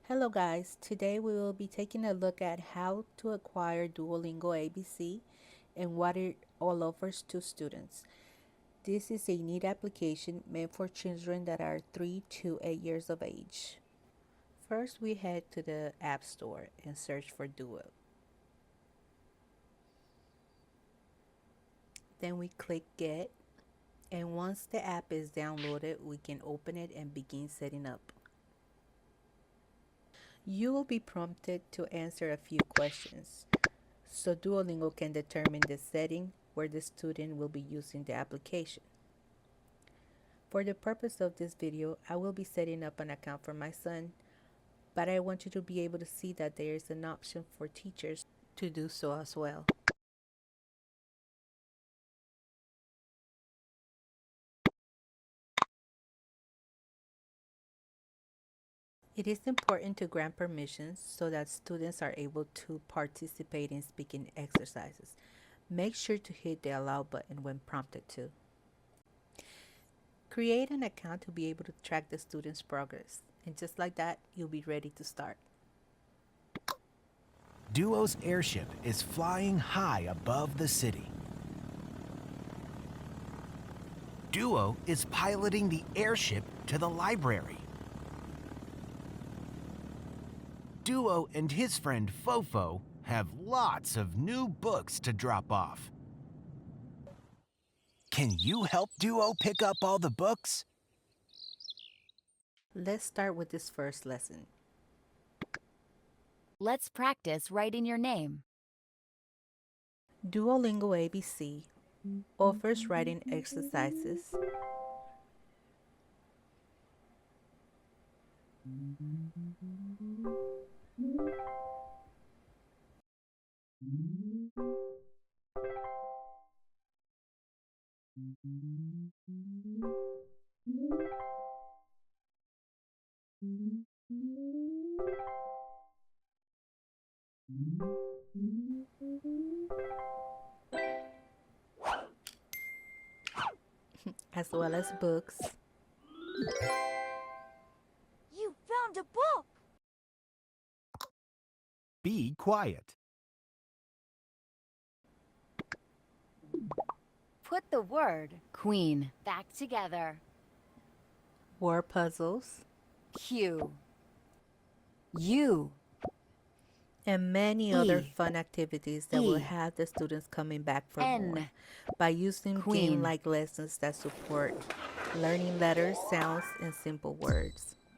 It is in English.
Hello guys, today we will be taking a look at how to acquire Duolingo ABC and what it all offers to students. This is a neat application meant for children that are 3 to 8 years of age. First, we head to the App Store and search for Duo. Then we click Get, and once the app is downloaded, we can open it and begin setting up. You will be prompted to answer a few questions, so Duolingo can determine the setting where the student will be using the application. For the purpose of this video, I will be setting up an account for my son, but I want you to be able to see that there is an option for teachers to do so as well. It is important to grant permissions so that students are able to participate in speaking exercises. Make sure to hit the allow button when prompted to. Create an account to be able to track the student's progress. And just like that, you'll be ready to start. Duo's airship is flying high above the city. Duo is piloting the airship to the library. Duo and his friend Fofo have lots of new books to drop off. Can you help Duo pick up all the books? Let's start with this first lesson. Let's practice writing your name. Duolingo ABC offers writing exercises as well as books. You found a book! Be quiet. Put the word queen back together. Word puzzles, Q. U. and many other E. fun activities that will E. have the students coming back for N. more by using Queen. game-like lessons that support learning letters, sounds, and simple words.